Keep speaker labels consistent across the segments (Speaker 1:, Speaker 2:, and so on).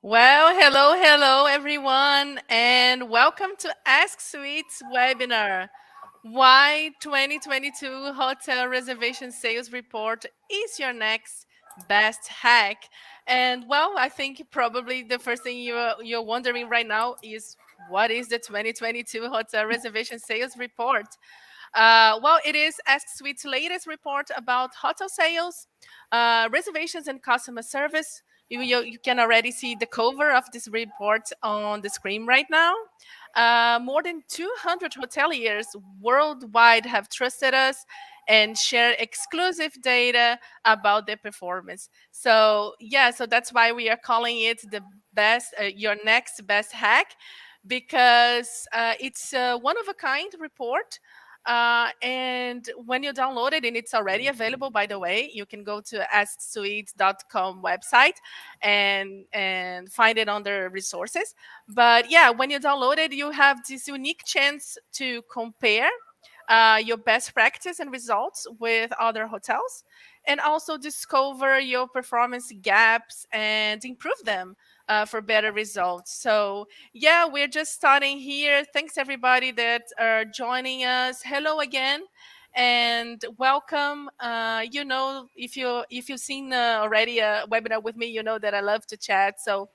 Speaker 1: Well, hello, everyone, and welcome to Asksuite's webinar. Why 2022 Hotel Reservation Sales Report is your next best hack. And well, I think probably the first thing you're wondering right now is what is the 2022 Hotel Reservation Sales Report? Well, it is Asksuite's latest report about hotel sales, reservations, and customer service. You can already see the cover of this report on the screen right now. More than 200 hoteliers worldwide have trusted us and share exclusive data about their performance. So that's why we are calling it the best, your next best hack, because it's a one of a kind report. And when you download it, and it's already available, by the way, you can go to asksuite.com website and find it under resources. But yeah, when you download it, you have this unique chance to compare your best practice and results with other hotels, and also discover your performance gaps and improve them for better results. So yeah, we're just starting here. Thanks everybody that are joining us. Hello again and welcome. If you've seen already a webinar with me, you know that I love to chat. So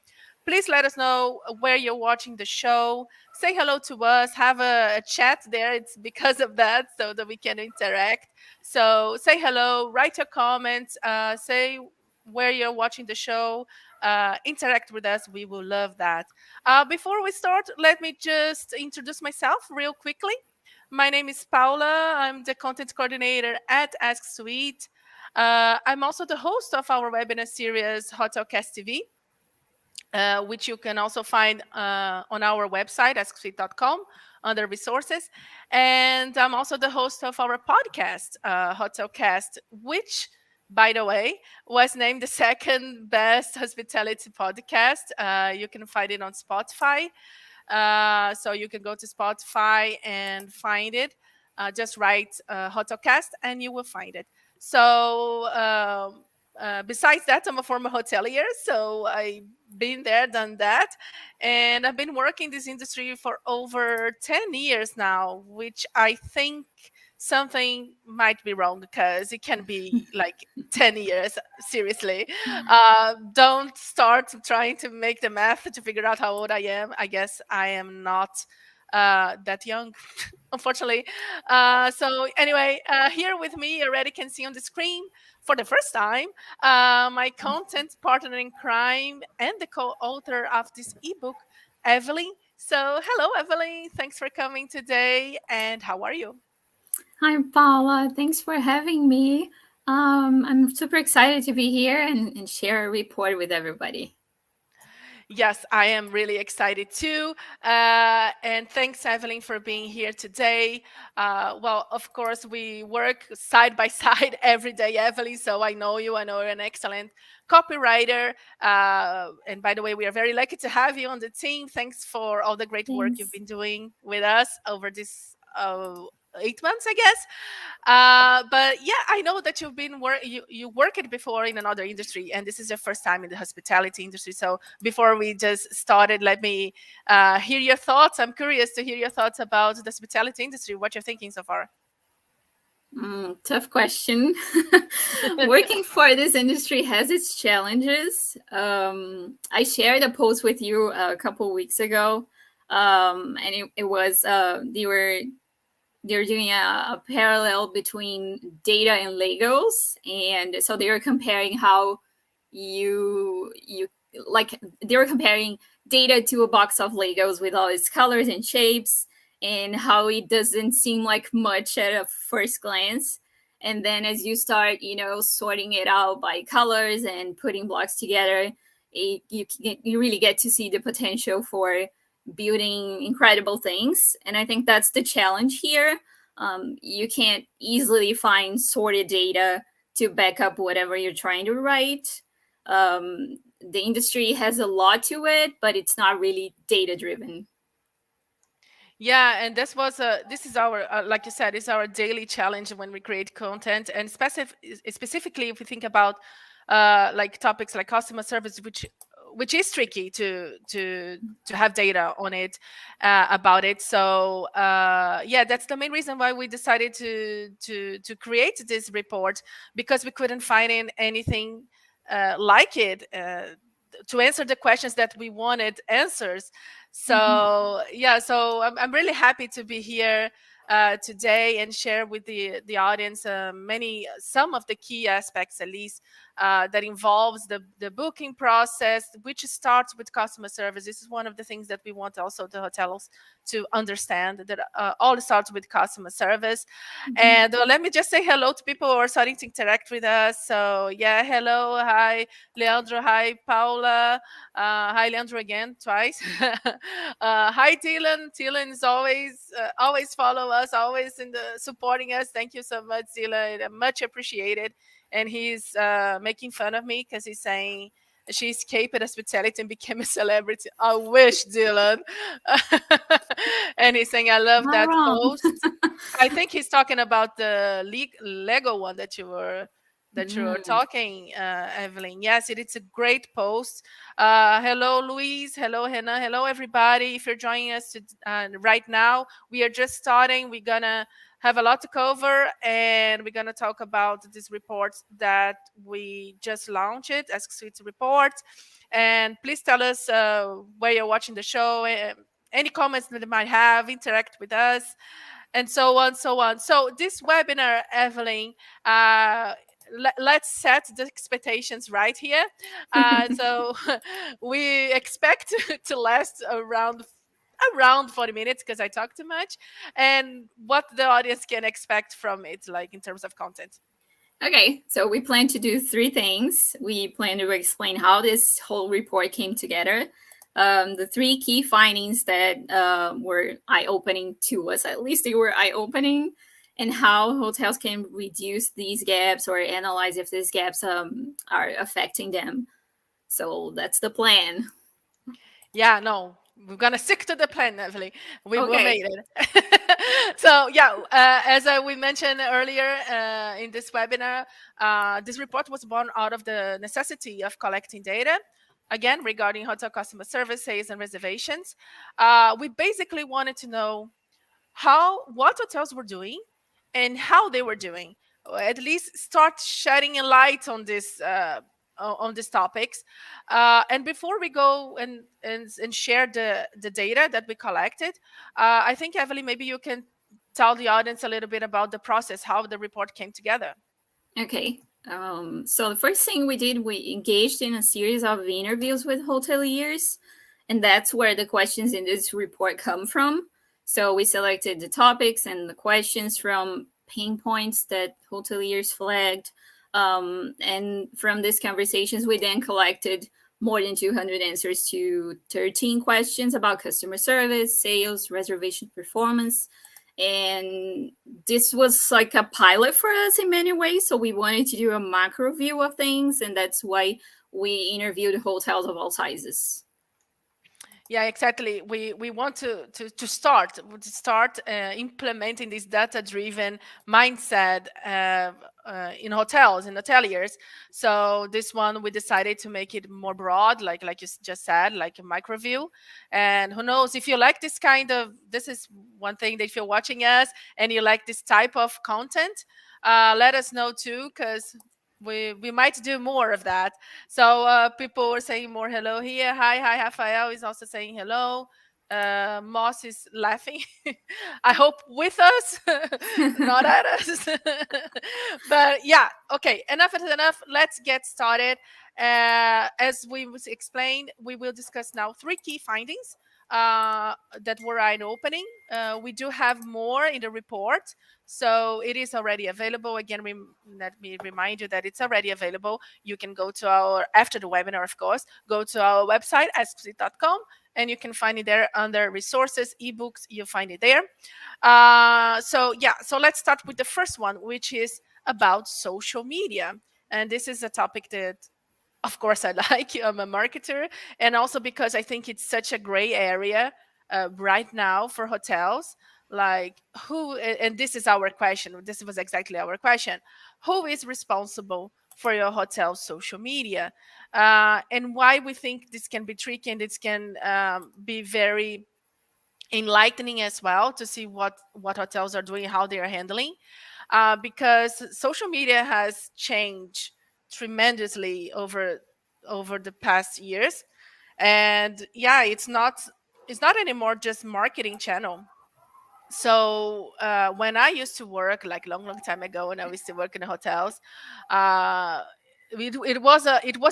Speaker 1: please let us know where you're watching the show. Say hello to us, have a chat there. It's because of that, so that we can interact. So say hello, write your comments, say where you're watching the show, interact with us. We will love that. Before we start, let me just introduce myself real quickly. My name is Paula. I'm the content coordinator at Asksuite. I'm also the host of our webinar series, Hotelcast TV, which you can also find on our website, asksuite.com, under resources. And I'm also the host of our podcast, Hotelcast, which, by the way, was named the second best hospitality podcast. You can find it on Spotify. So you can go to Spotify and find it. Just write Hotelcast and you will find it. So besides that, I'm a former hotelier, so I've been there, done that, and I've been working in this industry for over 10 years now, which I think something might be wrong because it can be like 10 years, seriously. Don't start trying to make the math to figure out how old I am. I guess I am not that young, unfortunately. So anyway, here with me, you already can see on the screen for the first time, my content partner in crime and the co-author of this ebook, Evelyn. So hello, Evelyn. Thanks for coming today. And how are you?
Speaker 2: Hi, Paula. Thanks for having me. I'm super excited to be here and share a report with everybody.
Speaker 1: Yes, I am really excited too. And thanks, Evelyn, for being here today. Well, of course, we work side by side every day, Evelyn. So I know you. I know you're an excellent copywriter. And by the way, we are very lucky to have you on the team. Thanks for all the great work you've
Speaker 2: Thanks.
Speaker 1: been doing with us over this 8 months, I guess. But yeah, I know that you worked before in another industry, and this is your first time in the hospitality industry. So before we just started, let me hear your thoughts. I'm curious to hear your thoughts about the hospitality industry. What you're thinking so far?
Speaker 2: Tough question. Working for this industry has its challenges. I shared a post with you a couple weeks ago, and it was they were doing a parallel between data and Legos, and so they were comparing how you like they were comparing data to a box of Legos with all its colors and shapes, and how it doesn't seem like much at a first glance. And then as you start, sorting it out by colors and putting blocks together, you really get to see the potential for building incredible things. And I think that's the challenge here. You can't easily find sorted data to back up whatever you're trying to write. The industry has a lot to it, but it's not really data driven.
Speaker 1: Yeah, and this is our like you said, it's our daily challenge when we create content, and specifically if we think about like topics like customer service, which which is tricky to have data on it, about it. So yeah, that's the main reason why we decided to create this report, because we couldn't find anything like it, to answer the questions that we wanted answers.
Speaker 2: Mhm.
Speaker 1: So yeah, so I'm really happy to be here today and share with the audience some of the key aspects, at least, that involves the booking process, which starts with customer service. This is one of the things that we want also the hotels to understand, that all starts with customer service.
Speaker 2: Mhm.
Speaker 1: And let me just say hello to people who are starting to interact with us. So yeah, hello, hi Leandro, hi Paula, hi Leandro again twice. Hi Dylan. Dylan is always follow us, always in the supporting us. Thank you so much, Dylan. Much appreciated. And he's making fun of me because he's saying she escaped hospitality and became a celebrity. I wish, Dylan. And he's saying, I love
Speaker 2: Not
Speaker 1: that
Speaker 2: wrong.
Speaker 1: post. I think he's talking about the Lego one that you were
Speaker 2: Mm.
Speaker 1: talking, Evelyn. Yes, it's a great post. Hello, Louise. Hello, Hannah. Hello, everybody. If you're joining us right now, we are just starting. We're gonna have a lot to cover, and we're gonna talk about this report that we just launched, Asksuite report. And please tell us where you're watching the show. Any comments that you might have, interact with us, and so on, so on. So this webinar, Evelyn, let's set the expectations right here. So we expect to last around 40 minutes, because I talk too much, and what the audience can expect from it, like in terms of content.
Speaker 2: Okay, so we plan to do three things. We plan to explain how this whole report came together, the three key findings that were eye opening to us, at least they were eye opening, and how hotels can reduce these gaps or analyze if these gaps are affecting them. So that's the plan.
Speaker 1: Yeah, no, we're gonna stick to the plan, Evelyn. We
Speaker 2: Okay.
Speaker 1: made it. So yeah, as we mentioned earlier in this webinar, this report was born out of the necessity of collecting data, again regarding hotel customer service, sales, and reservations. We basically wanted to know what hotels were doing and how they were doing, or at least start shedding a light on this, on these topics. And before we go and share the data that we collected, I think, Evelyn, maybe you can tell the audience a little bit about the process, how the report came together.
Speaker 2: Okay. So the first thing we did, we engaged in a series of interviews with hoteliers, and that's where the questions in this report come from. So we selected the topics and the questions from pain points that hoteliers flagged, and from these conversations, we then collected more than 200 answers to 13 questions about customer service, sales, reservation performance, and this was like a pilot for us in many ways. So we wanted to do a macro view of things, and that's why we interviewed hotels of all sizes.
Speaker 1: Yeah, exactly. We want to start implementing this data driven mindset in hotels, in hoteliers. So this one, we decided to make it more broad, like you just said, like a micro view. And who knows, if you like this kind of, this is one thing that if you're watching us and you like this type of content, let us know too, because we might do more of that. So people were saying more hello here. Hi, Rafael is also saying hello. Moss is laughing. I hope with us, not at us. But yeah, okay, enough is enough. Let's get started. As we explained, we will discuss now three key findings that were eye opening. We do have more in the report, so it is already available. Again, let me remind you that it's already available. You can go to after the webinar, of course, go to our website, asksuite.com, and you can find it there under resources, ebooks, you'll find it there. So let's start with the first one, which is about social media. And this is a topic that, of course, I like. I'm a marketer, and also because I think it's such a gray area right now for hotels. Like, and this is our question. This was exactly our question: who is responsible for your hotel social media, and why we think this can be tricky and this can be very enlightening as well to see what hotels are doing, how they are handling, because social media has changed tremendously over the past years. And yeah, it's not anymore just marketing channel. So when I used to work, like long time ago, when I used to work in hotels, uh, it was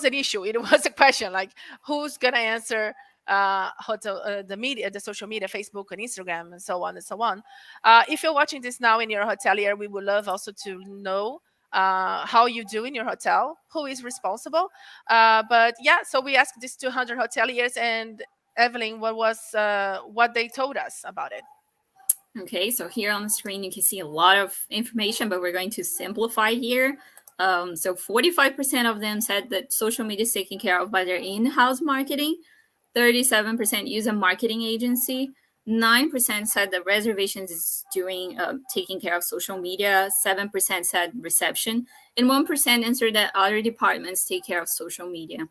Speaker 1: an issue. It was a question like, who's gonna answer hotel the media, the social media, Facebook and Instagram, and so on and so on. If you're watching this now in your hotelier, we would love also to know how you do in your hotel, who is responsible. But yeah, so we asked these 200 hoteliers, and Evelyn, what they told us about it.
Speaker 2: Okay, so here on the screen you can see a lot of information, but we're going to simplify here. So 45% of them said that social media is taken care of by their in-house marketing. 37% use a marketing agency. 9% said that reservations is doing taking care of social media. 7% said reception, and 1% answered that other departments take care of social media.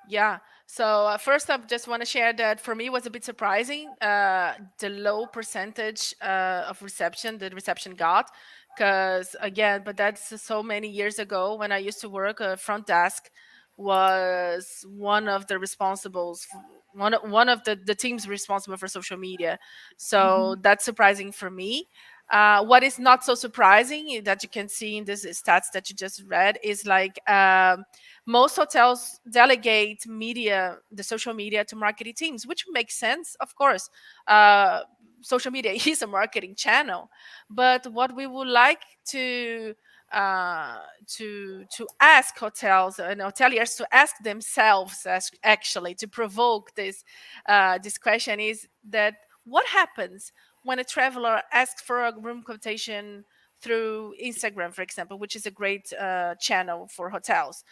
Speaker 1: Yeah. So first up, just want to share that for me was a bit surprising, the low percentage of reception that reception got, because again, but that's so many years ago when I used to work. Front desk was one of the responsibles, one of the teams responsible for social media. So
Speaker 2: Mhm.
Speaker 1: that's surprising for me. What is not so surprising that you can see in this stats that you just read is like. Most hotels delegate the social media to marketing teams, which makes sense, of course. uh, Social media is a marketing channel, but what we would like uh, to ask hotels and hoteliers to ask themselves, actually, to provoke this question, is that what happens when a traveler asks for a room quotation through Instagram, for example, which is a great channel for hotels.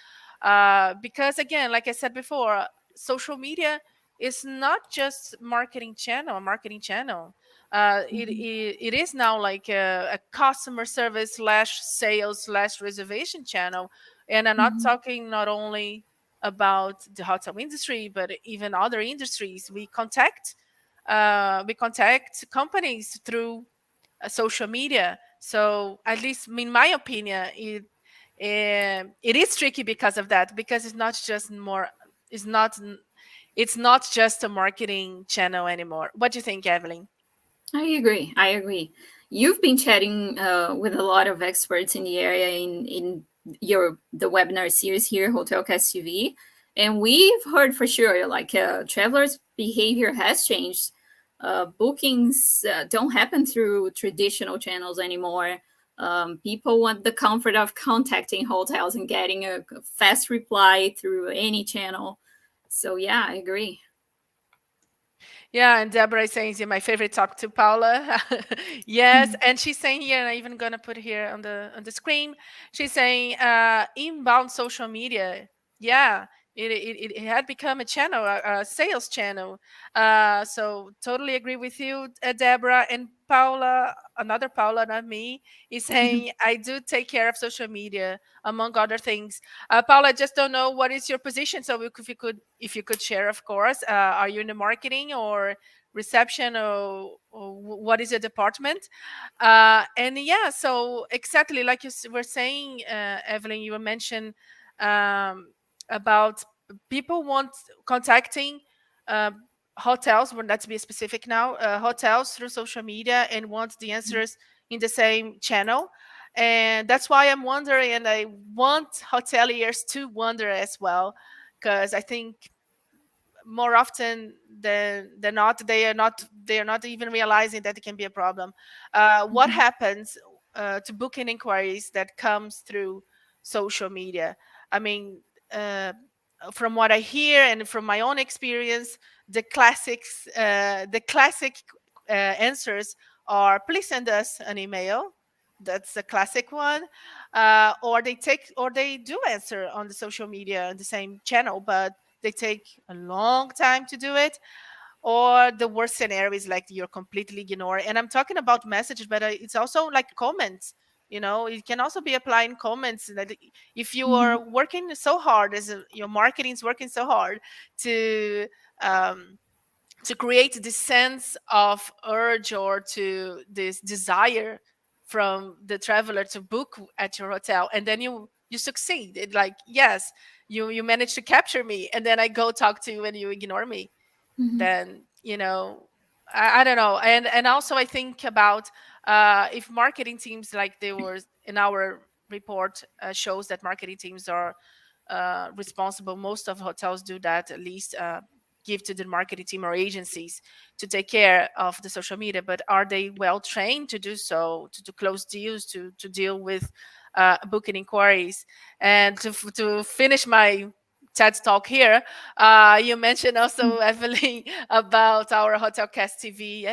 Speaker 1: Because again, like I said before, social media is not just marketing channel.
Speaker 2: Mhm.
Speaker 1: It is now like a customer service slash sales slash reservation channel. And I'm not
Speaker 2: Mhm.
Speaker 1: talking not only about the hotel industry, but even other industries. We contact companies through social media. So at least in my opinion, it is tricky because of that, because it's not it's not just a marketing channel anymore. What do you think, Evelyn?
Speaker 2: I agree. I agree. You've been chatting with a lot of experts in the area in the webinar series here, Hotelcast TV, and we've heard for sure like travelers' behavior has changed. Bookings don't happen through traditional channels anymore. People want the comfort of contacting hotels and getting a fast reply through any channel. So yeah, I agree.
Speaker 1: Yeah, and Deborah is saying, "Is my favorite talk to Paula." Yes, and she's saying here, and I'm even gonna put here on the screen. She's saying, inbound social media. Yeah, it had become a channel, a sales channel. So totally agree with you, Deborah. And Paula, another Paula, not me, is saying, "I do take care of social media, among other things." Paula, I just don't know what is your position. So if you could share, of course. Are you in the marketing or reception, or what is your department? And yeah, so exactly like you were saying, Evelyn, you were mentioned um, about people want contacting uh, hotels. Well, let's be specific now. Hotels through social media and want the answers in the same channel. And that's why I'm wondering, and I want hoteliers to wonder as well, because I think more often than not, they are not even realizing that it can be a problem. What
Speaker 2: Mhm.
Speaker 1: happens to booking inquiries that comes through social media? I mean, uh, from what I hear and from my own experience, the classic answers are, please send us an email. That's the classic one. Or they do answer on the social media on the same channel, but they take a long time to do it. Or the worst scenario is like you're completely ignored. And I'm talking about messages, but it's also like comments. It can also be applied in comments, that if you
Speaker 2: Mm-hmm.
Speaker 1: are working so hard, your marketing is working so hard to um, to create this sense of urge, or to this desire from the traveler to book at your hotel, and then you succeed. It, like, yes, you manage to capture me, and then I go talk to you and you ignore me.
Speaker 2: Mm-hmm.
Speaker 1: Then, I don't know. And also I think about, if marketing teams, like they were in our report, shows that marketing teams are responsible. Most of hotels do that, at least, give to the marketing team or agencies to take care of the social media. But are they well trained to do so, to close deals, to deal with booking inquiries? And to finish my TED talk here, you mentioned also, Evelyn, about our Hotel Cast TV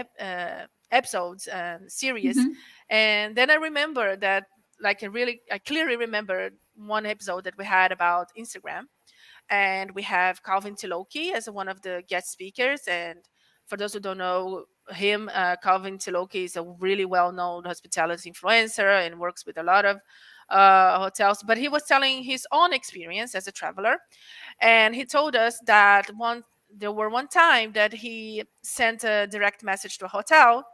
Speaker 1: episodes and series.
Speaker 2: Mm-hmm.
Speaker 1: And then I remember that, like, I clearly remember one episode that we had about Instagram, and we have Calvin Tiloki as one of the guest speakers. And for those who don't know him, Calvin Tiloki is a really well-known hospitality influencer and works with a lot of hotels. But he was telling his own experience as a traveler, and he told us that one time that he sent a direct message to a hotel,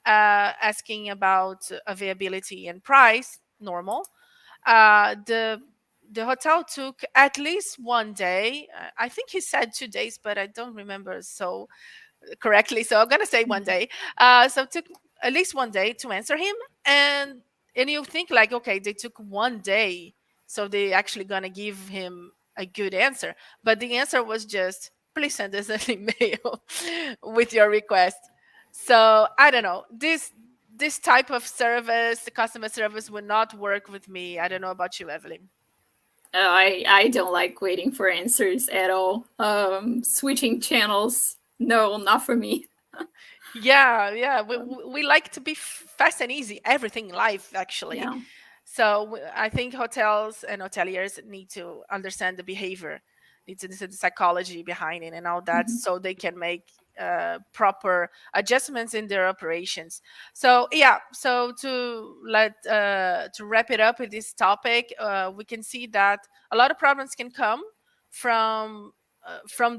Speaker 1: asking about availability and price, normal. The hotel took at least one day. I think he said 2 days, but I don't remember so correctly. So I'm gonna say one day. So it took at least one day to answer him, and you think, like, okay, they took one day, so they actually gonna give him a good answer. But the answer was just, please send us an email with your request. So I don't know. This type of service, the customer service, would not work with me. I don't know about you, Evelyn.
Speaker 2: I don't like waiting for answers at all. Switching channels, no, not for me.
Speaker 1: Yeah, yeah. We,
Speaker 2: Um,
Speaker 1: we we like to be fast and easy, everything in life, actually.
Speaker 2: yeah.
Speaker 1: So I think hotels and hoteliers need to understand the behavior, need to understand the psychology behind it and all that,
Speaker 2: Mm-hmm.
Speaker 1: so they can make proper adjustments in their operations. So yeah, so to wrap it up with this topic, we can see that a lot of problems can come from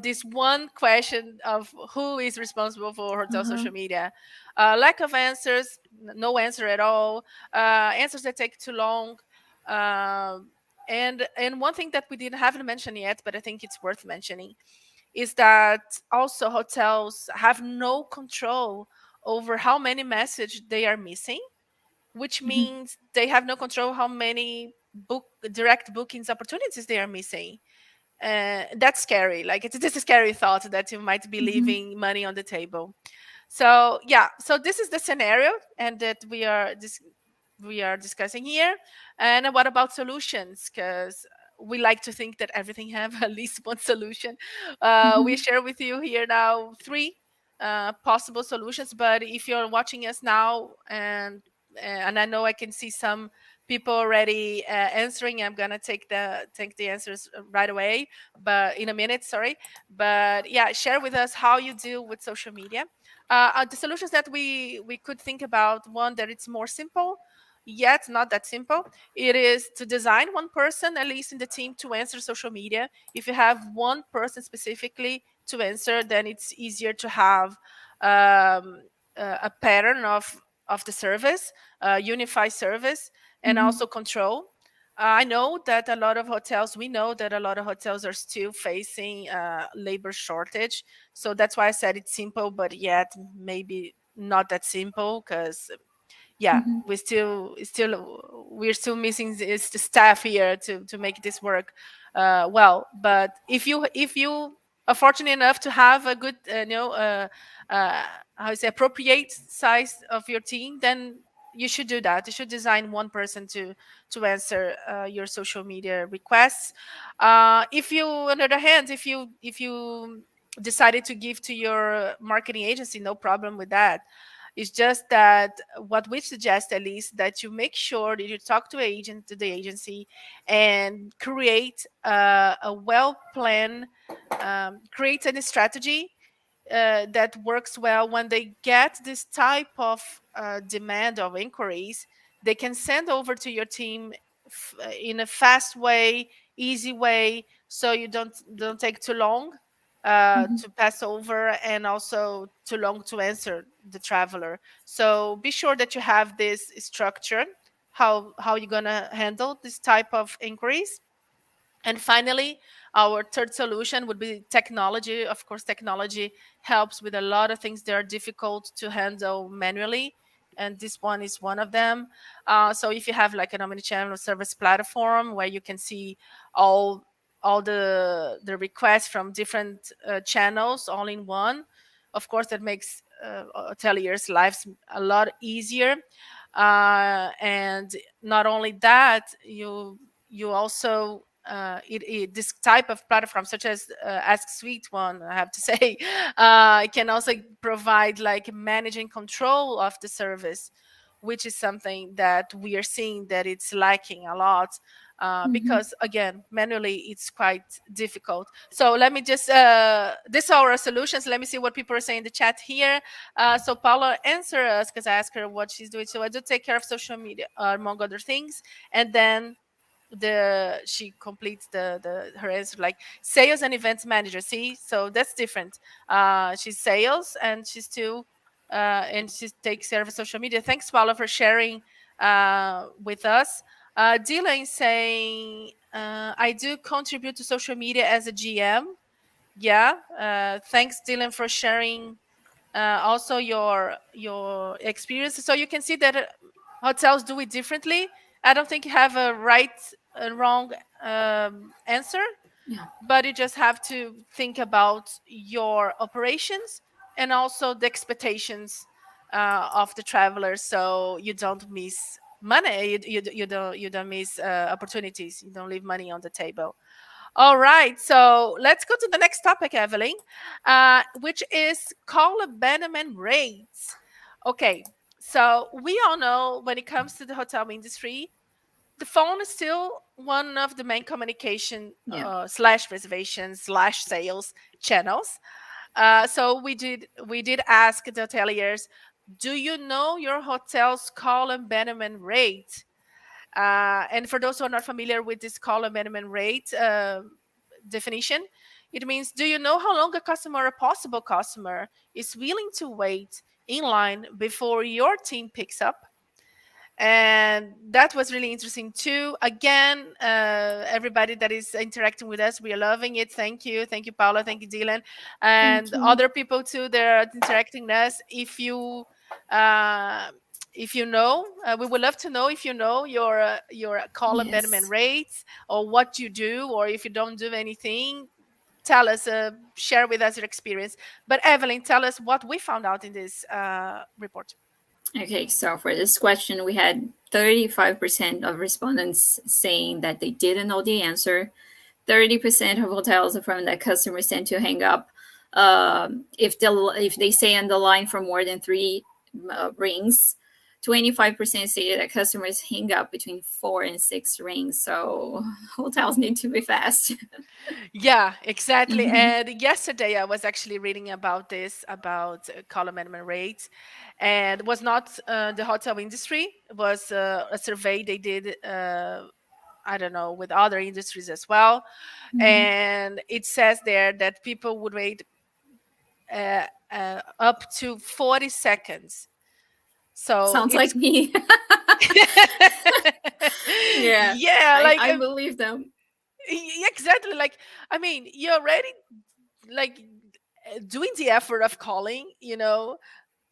Speaker 1: this one question of who is responsible for hotel
Speaker 2: Uh-huh.
Speaker 1: social media. Lack of answers, no answer at all, answers that take too long. Um, and one thing that we didn't haven't mentioned yet, but I think it's worth mentioning, is that also hotels have no control over how many messages they are missing, which
Speaker 2: Mm-hmm.
Speaker 1: means they have no control how many direct bookings opportunities they are missing. That's scary. Like, it's just a scary thought that you might be
Speaker 2: Mm-hmm.
Speaker 1: leaving money on the table. So yeah, so this is the scenario, and that we are discussing here. And what about solutions? Because we like to think that everything have at least one solution. We
Speaker 2: Mm-hmm.
Speaker 1: share with you here now three possible solutions. But if you're watching us now, and I know I can see some people already answering, I'm gonna take the answers right away, but in a minute, sorry. But yeah, share with us how you deal with social media. The solutions that we could think about, one that it's more simple, yet not that simple. It is to design one person at least in the team to answer social media. If you have one person specifically to answer, then it's easier to have um, a pattern of the service, unified service, and
Speaker 2: Mm-hmm.
Speaker 1: also control. I know that a lot of hotels, we know that a lot of hotels are still facing labor shortage. So that's why I said it's simple, but yet maybe not that simple, because yeah,
Speaker 2: Mm-hmm.
Speaker 1: we're still missing is the staff here to make this work well. But if you are fortunate enough to have a good uh, how to say, appropriate size of your team, then you should do that. You should design one person to answer your social media requests. If you, on the other hand, if you decided to give to your marketing agency, no problem with that. It's just that what we suggest, at least, that you make sure that you talk to the agency, and create a well plan, create a strategy that works well when they get this type of demand of inquiries. they can send over to your team in a fast way, easy way, so you don't take too long
Speaker 2: Mhm.
Speaker 1: to pass over, and also too long to answer the traveler. So be sure that you have this structure, how you're gonna handle this type of inquiries. And finally, our third solution would be technology. Of course, technology helps with a lot of things that are difficult to handle manually. And this one is one of them. So if you have like an omnichannel service platform where you can see all all the requests from different channels all in one, of course that makes hoteliers' lives a lot easier. And not only that, you also this type of platform, such as Asksuite one, I have to say, it can also provide like managing control of the service, which is something that we are seeing that it's lacking a lot.
Speaker 2: Mhm.
Speaker 1: Because again, manually it's quite difficult. So let me just these are our solutions. Let me see what people are saying in the chat here. So Paula answer us, because I asked her what she's doing. So I do take care of social media, among other things. And then she completes the her answer like sales and events manager. See, so that's different. She's sales, and she's still and she takes care of social media. Thanks, Paula, for sharing with us. Dylan saying, I do contribute to social media as a GM. Yeah, thanks, Dylan, for sharing also your experience. So you can see that hotels do it differently. I don't think you have a right and wrong answer,
Speaker 2: Yeah.
Speaker 1: but you just have to think about your operations and also the expectations of the travelers, so you don't miss money. You don't miss opportunities. You don't leave money on the table. All right, so let's go to the next topic, Evelyn, which is call a Bannerman Rates. Okay, so we all know when it comes to the hotel industry, the phone is still one of the main communication
Speaker 2: Yeah.
Speaker 1: slash reservation slash sales channels. So we did ask the hoteliers, do you know your hotel's call and Bannerman rate? And for those who are not familiar with this call and minimum rate definition, it means, do you know how long a customer, a possible customer, is willing to wait in line before your team picks up? And that was really interesting too. Again, everybody that is interacting with us, we are loving it. Thank you. Thank you, Paula. Thank you, Dylan.
Speaker 2: Thank
Speaker 1: And
Speaker 2: you.
Speaker 1: other people too that are interacting with us. Uh, if you know, we would love to know if you know your call abandonment
Speaker 2: Yes.
Speaker 1: rates, or what you do, or if you don't do anything. Tell us, share with us your experience. But Evelyn, tell us what we found out in this report.
Speaker 2: Okay, so for this question, we had 35% of respondents saying that they didn't know the answer. 30% of hotels affirm that customers tend to hang up if they stay on the line for more than three rings. 25% say that customers hang up between 4 and 6 rings. So hotels need to be fast.
Speaker 1: Yeah, exactly.
Speaker 2: Mhm.
Speaker 1: And yesterday I was actually reading about this, about column minimum rates, and it was not the hotel industry. It was a survey they did. I don't know, with other industries as well.
Speaker 2: Mhm.
Speaker 1: And it says there that people would wait up to 40 seconds. So
Speaker 2: Sounds
Speaker 1: it's
Speaker 2: like me. Yeah,
Speaker 1: yeah, like
Speaker 2: I believe them.
Speaker 1: exactly. Like, I mean, you're already like doing the effort of calling,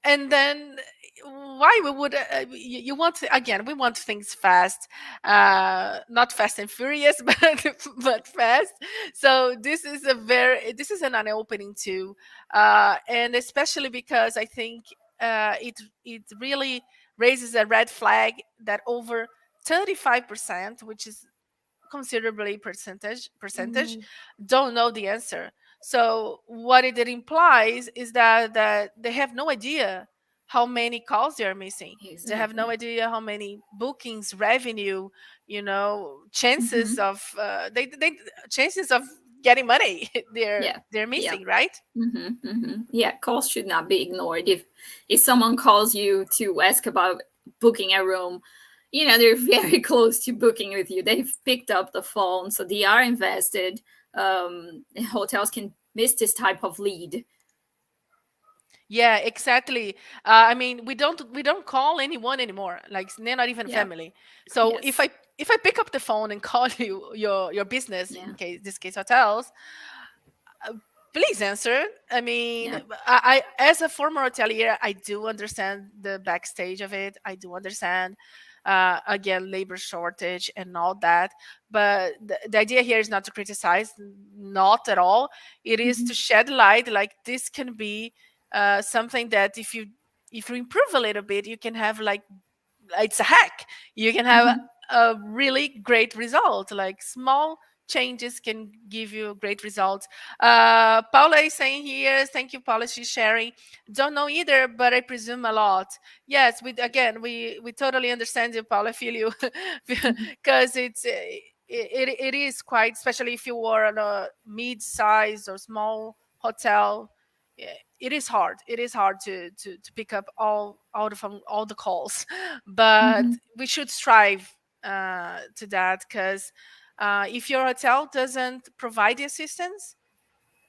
Speaker 1: and then why we would you want again, we want things fast, not fast and furious, but fast. So this is an eye-opening too, and especially because I think it really raises a red flag that over 35%, which is considerably percentage,
Speaker 2: Mm,
Speaker 1: don't know the answer. So what it implies is that they have no idea how many calls they're missing. They have no
Speaker 2: exactly.
Speaker 1: idea how many bookings, revenue, chances
Speaker 2: Hmm.
Speaker 1: of they chances of getting money
Speaker 2: Yeah,
Speaker 1: they're
Speaker 2: yeah.
Speaker 1: missing, right?
Speaker 2: Yeah, calls should not be ignored. If someone calls you to ask about booking a room, they're very close to booking with you. They've picked up the phone, so they are invested. Hotels can miss this type of lead.
Speaker 1: Yeah, exactly. I mean, we don't call anyone anymore. Like they're not even
Speaker 2: Yeah.
Speaker 1: family. So if
Speaker 2: Yes.
Speaker 1: I pick up the phone and call you your business,
Speaker 2: Yeah.
Speaker 1: in case this case hotels, uh, please answer. I mean,
Speaker 2: Yeah.
Speaker 1: I as a former hotelier, I do understand the backstage of it. I do understand, again, labor shortage and all that. But the idea here is not to criticize, not at all. It is to
Speaker 2: Hmm.
Speaker 1: shed light. Like this can be something that if you improve a little bit, you can have like it's a hack. You can have
Speaker 2: Hmm.
Speaker 1: a really great result. Like small changes can give you great results. Paula is saying here, thank you, Paula. She's sharing. Don't know either, but I presume a lot. Yes, we totally understand you, Paula. Feel you,
Speaker 2: Hmm.
Speaker 1: because it is quite, especially if you were on a mid-size or small hotel. Yeah, it is hard. It is hard to pick up all the phone, all the calls, but
Speaker 2: Hmm.
Speaker 1: we should strive to that, because if your hotel doesn't provide the assistance,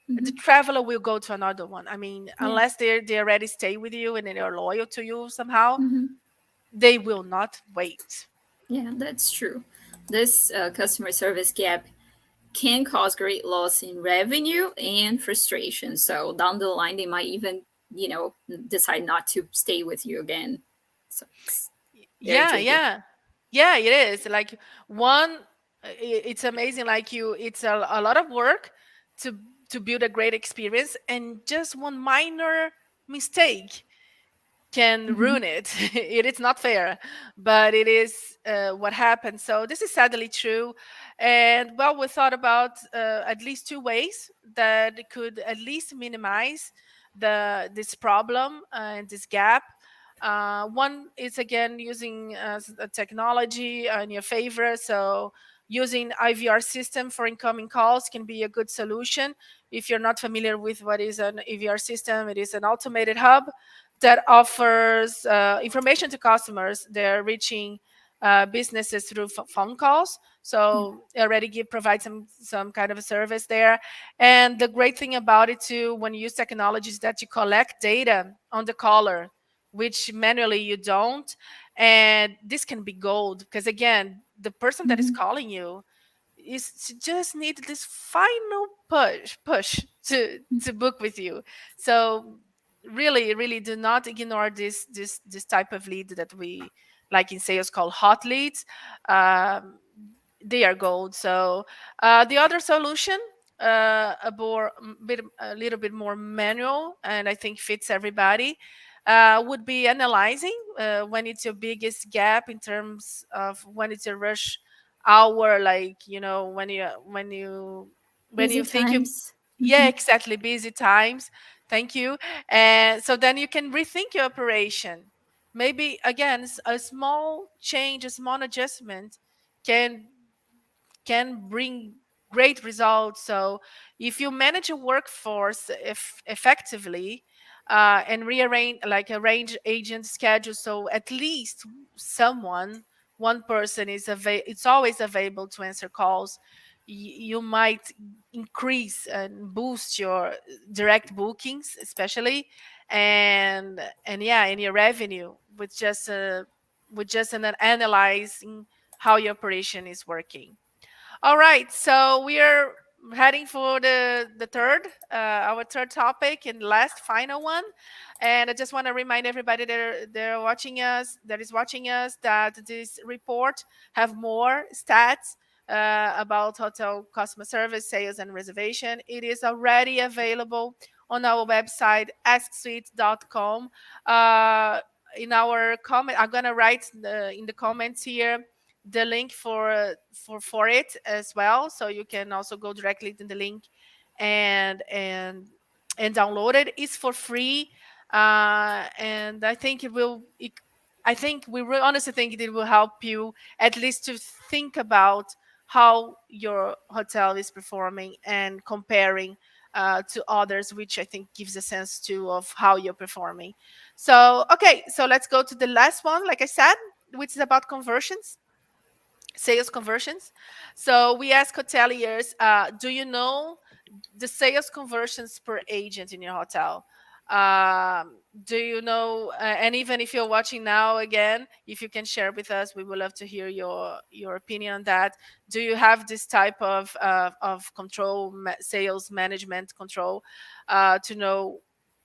Speaker 1: the
Speaker 2: Hmm.
Speaker 1: traveler will go to another one. I mean,
Speaker 2: Yeah.
Speaker 1: unless they already stay with you and they are loyal to you somehow,
Speaker 2: Hmm.
Speaker 1: they will not wait.
Speaker 2: Yeah, that's true. This customer service gap can cause great loss in revenue and frustration. So down the line, they might even, decide not to stay with you again. So it's very
Speaker 1: Yeah,
Speaker 2: tricky.
Speaker 1: yeah, yeah. It is like one. It's amazing. Like it's a lot of work to to build a great experience, and just one minor mistake can
Speaker 2: Hmm.
Speaker 1: ruin it. It is not fair, but it is what happens. So this is sadly true. And well, we thought about at least two ways that could at least minimize this problem and this gap. One is again using a technology in your favor. So using IVR system for incoming calls can be a good solution. If you're not familiar with what is an IVR system, it is an automated hub that offers information to customers. They're reaching businesses through phone calls.
Speaker 2: Yeah.
Speaker 1: So it already provide some kind of a service there. And the great thing about it too, when you use technology, is that you collect data on the caller, which manually you don't. And this can be gold, because again, the person that is
Speaker 2: Hmm.
Speaker 1: calling you is just need this final push to book with you. So really do not ignore this type of lead that we like in sales call hot leads. um, they are gold. So the other solution, a little bit more manual, and I think fits everybody, would be analyzing when it's your biggest gap in terms of when it's a rush hour, like when you
Speaker 2: Busy
Speaker 1: think you,
Speaker 2: times.
Speaker 1: yeah,
Speaker 2: Hmm.
Speaker 1: exactly, busy times. Thank you. And so then you can rethink your operation. Maybe again, a small change, a small adjustment can bring great results. So if you manage a workforce effectively, and arrange agent schedules, so at least one person it's always available to answer calls, you might increase and boost your direct bookings, especially, and yeah, and your revenue with just an analyzing how your operation is working. All right, so we are heading for the third, our third topic and last final one. And I just want to remind everybody they're watching us, that is watching us, that this report have more stats about hotel customer service, sales, and reservation. It is already available on our website, asksuite.com. Uh, in our comment, I'm gonna write in the comments here the link for it as well, so you can also go directly to the link and download it. It's for free, and I think we really honestly think it will help you at least to think about how your hotel is performing and comparing to others, which I think gives a sense too of how you're performing. So okay, so let's go to the last one. Like I said, which is about conversions, sales conversions. So we ask hoteliers, do you know the sales conversions per agent in your hotel? Do you know, and even if you're watching now again, if you can share with us, we would love to hear your opinion on that. Do you have this type of control, sales management control, to know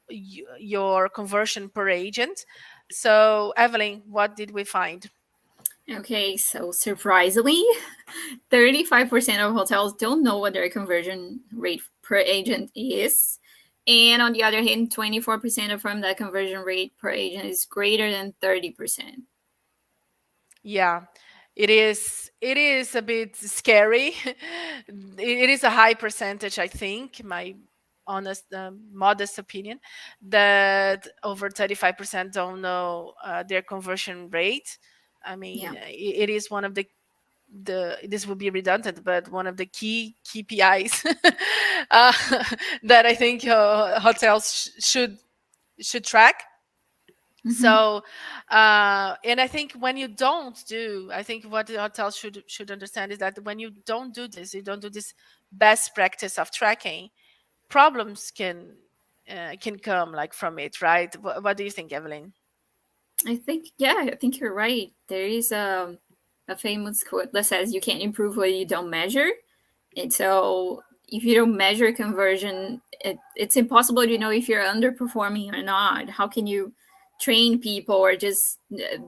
Speaker 1: your conversion per agent? So Evelyn, what did we find?
Speaker 2: Okay, so surprisingly, 35% of hotels don't know what their conversion rate per agent is. And on the other hand, 24% affirm that conversion rate per agent is greater than 30%.
Speaker 1: Yeah, it is. It is a bit scary. It is a high percentage, I think, my honest, modest opinion, that over 35% don't know their conversion rate. I mean,
Speaker 2: Yeah.
Speaker 1: it is one of this will be redundant, but one of the key KPIs uh, that I think hotels should track.
Speaker 2: Mm-hmm.
Speaker 1: So and I think when you don't do, I think what the hotel should understand is that when you don't do this, you don't do this best practice of tracking, problems can come like from it, right? What do you think, Evelyn?
Speaker 2: I think you're right. There is a famous quote that says you can't improve what you don't measure. And so if you don't measure conversion, it's impossible to know if you're underperforming or not. How can you train people or just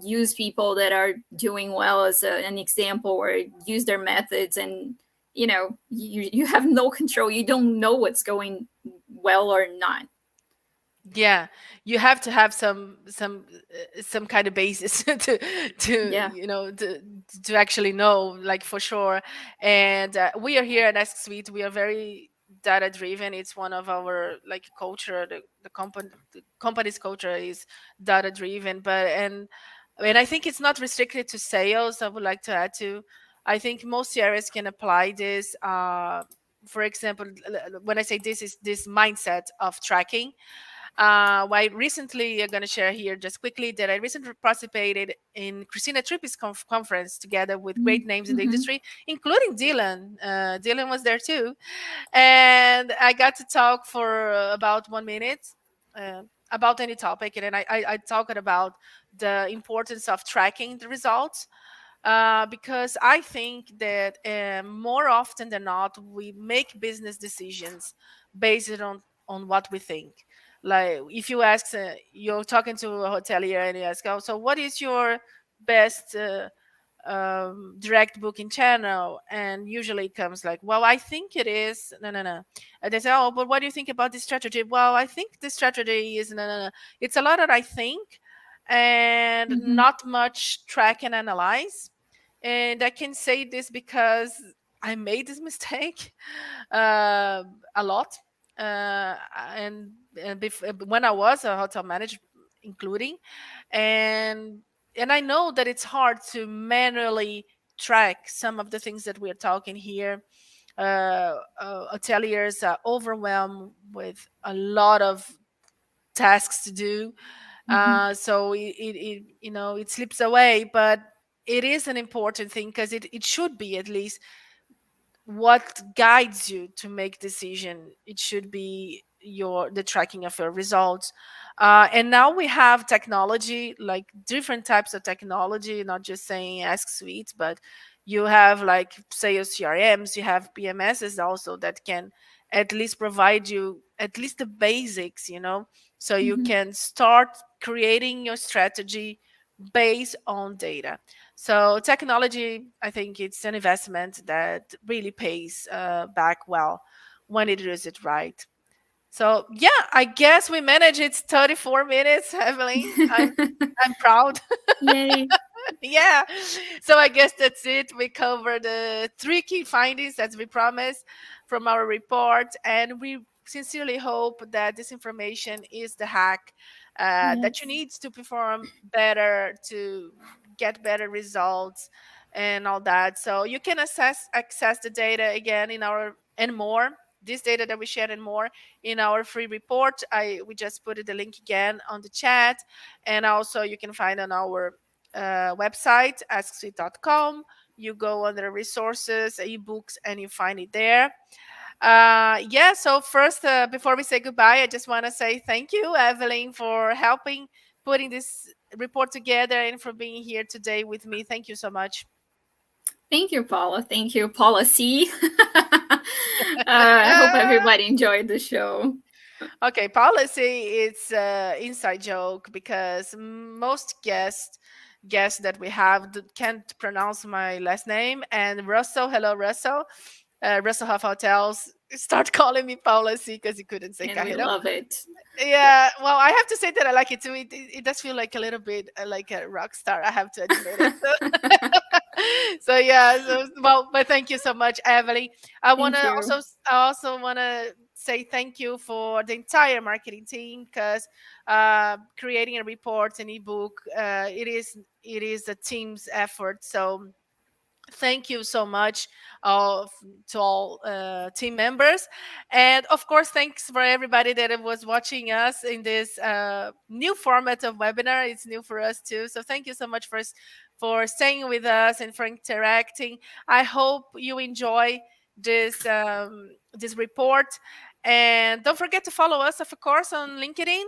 Speaker 2: use people that are doing well as an example, or use their methods, and you have no control. You don't know what's going well or not.
Speaker 1: Yeah, you have to have some kind of basis to
Speaker 2: Yeah.
Speaker 1: to actually know, like, for sure. And we are here at Asksuite. We are very data driven. It's one of our, like, culture. The company's culture is data driven. But and I think it's not restricted to sales. I would like to add to. I think most areas can apply this. For example, when I say this is this mindset of tracking, why recently I'm going to share here just quickly that I recently participated in Christina Trippi's conference together with great names in the
Speaker 2: Mm-hmm.
Speaker 1: industry, including Dylan. Dylan was there too. And I got to talk for about 1 minute about any topic. And then I talked about the importance of tracking the results, because I think that more often than not, we make business decisions based on what we think. Like, if you ask, you're talking to a hotelier and you ask, oh, so what is your best direct booking channel? And usually it comes like, well, I think it is no, no, no. And they say, oh, but what do you think about this strategy? Well, I think this strategy is no, no, no. It's a lot that I think, and
Speaker 2: Mm-hmm.
Speaker 1: not much track and analyze. And I can say this because I made this mistake a lot. And when I was a hotel manager, including, and and I know that it's hard to manually track some of the things that we're talking here. Hoteliers are overwhelmed with a lot of tasks to do,
Speaker 2: Mm-hmm.
Speaker 1: so it slips away. But it is an important thing, because it should be at least what guides you to make decision. It should be the tracking of your results. And now we have technology, like different types of technology, not just saying Ask Suite, but you have, like, sales CRMs, you have PMSs also that can at least provide you at least the basics, so you
Speaker 2: Mm-hmm.
Speaker 1: can start creating your strategy based on data. So technology, I think it's an investment that really pays back well when it does it right. So yeah, I guess we managed it 34 minutes, Evelyn. I'm proud.
Speaker 2: Yay.
Speaker 1: Yeah. So I guess that's it. We covered the three key findings as we promised from our report, and we sincerely hope that this information is the hack that you
Speaker 2: Yes.
Speaker 1: need to perform better, to get better results, and all that. So you can access the data again in our and more. This data that we shared and more in our free report. We just put the link again on the chat, and also you can find on our website, asksuite.com. You go under resources, ebooks, and you find it there. Yeah, so first, before we say goodbye, I just want to say thank you, Evelyn, for helping putting this report together and for being here today with me. Thank you so much.
Speaker 2: Thank you, Paula. Thank you, Paula C. I hope everybody enjoyed the show.
Speaker 1: Okay, policy it's inside joke because most guests that we have can't pronounce my last name. And Russell, hello Russell, Russell Huff Hotels start calling me policy because he couldn't say
Speaker 2: And we
Speaker 1: Carreirão.
Speaker 2: love it.
Speaker 1: Yeah, well, I have to say that I like it too. It does feel like a little bit like a rock star. I have to admit it. So yeah, well, but thank you so much, Evelyn.
Speaker 2: Thank you.
Speaker 1: I also want to say thank you for the entire marketing team because creating a report, an ebook, it is a team's effort. So thank you so much of to all team members, and of course thanks for everybody that was watching us in this new format of webinar. It's new for us too, so thank you so much for staying with us and for interacting. I hope you enjoy this report, and don't forget to follow us, of course, on LinkedIn.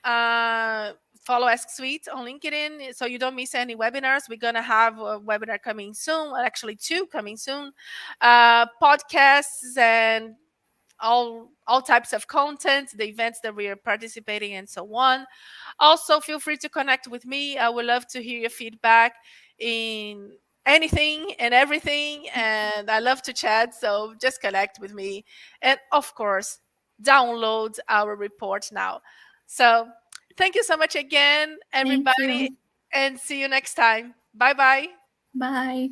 Speaker 1: uh, Follow Asksuite on LinkedIn so you don't miss any webinars. We're gonna have a webinar coming soon, well, actually two coming soon, podcasts and all types of content, the events that we are participating and so on. Also, feel free to connect with me. I would love to hear your feedback in anything and everything, and I love to chat. So just connect with me, and of course, download our report now. So thank you so much again,
Speaker 2: Thank
Speaker 1: everybody,
Speaker 2: you.
Speaker 1: and see you next time. Bye bye.
Speaker 2: Bye.